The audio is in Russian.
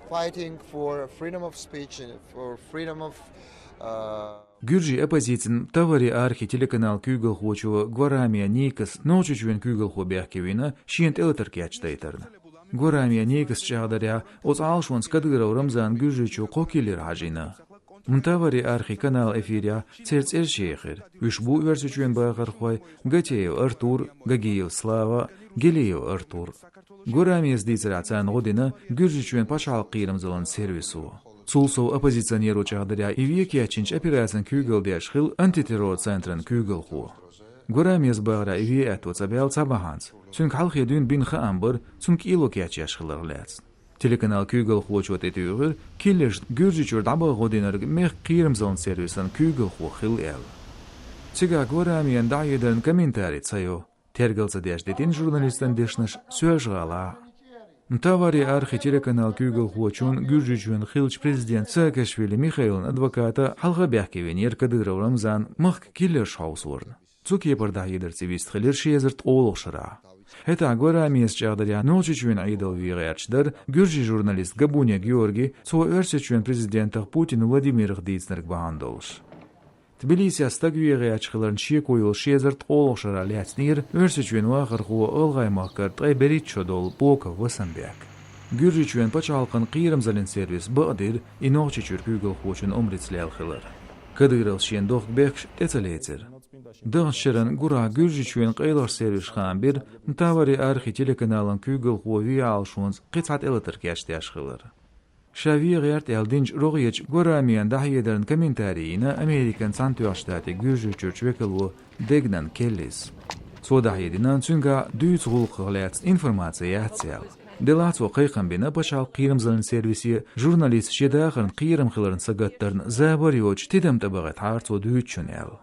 fighting for freedom of speech and for freedom of Gürji opozitsin tavari arhi teлеканал Kügel хочу Гварамия Нейкас научучвен Kügel хо бяхкевина шиент элтер кячтайтарна. Гварамия Нейкас чагдаря оз алшван скадгыра Рамзан Gürjiчу кокилер хажина. Мунтавари архи канал эфиря церц эршехер. Вишбу версичвен багархвай Гатеев Артур, Гагиев Слава, Гелиев Артур. Гварамия сдицрацан година Gürjiчвен пашал қирамзалан сервису. Цулсов оппозиционеру чагдаря и веки чинч операциян Kügel дешхил антитеррор центрен Kügel ху. Гурамиз багра и ве эту цабел цабаханс. Цунк халхи дюн бин хаамбар цунк ило кячашхилар лец. Телеканал Kügel хочет этюгер киллеш Gürjichur даба годинер мех қирамзалан сервисан Kügel ху хил эл. Цыга Гурамиян дайеден комментарий цайо. Тергелца деждетин журналистен дешнаш сөжгала. Мтавари архи телеканал Kügel хочун Gürjichun хилч президент Саакашвили Михаилн адвоката халга бяхкевен еркадыров Рамзан мах киллер шаусурн. Цуки пардаидер цивист хилер шезерт олошра. Это Гурамиес чагдаря ночичвен айдал виреачдар Gürji журналист Габуня Георгий цо эрсичвен президентах Путин Владимир Дицнерг баандолш. Тбилиси астагвире ачхиларн шиекойл шезерт олошра ляцнир эрсичвен вахар ху олгаймакар трайберитчодол бока васанбек. Gürjichun пачалкан қирамзалин сервис бадир и ночичур Kügel хочун умрицлял хилар. Кадырал шен дох бекш эцалецер. Дагшерен гура Gürjichun қайлар сервис хамбир мтавари архи телеканалан Kügel ху виалшунс қицат элатер кяштяш хилар. Шавир ярт элдинж рогиеч Гурамиян дахиедерн комментарийна Американ Сантуаштати Gürjichur чвекалу дегнан келлис. Содахиединан цунга дүйц гулқылац информация яцял. Делацо қайқан бина пашал қирамзалын сервиси журналист шедахарн қирам хиларн сагаттарн забариоч тидам табағат харцо дүйчүн эл.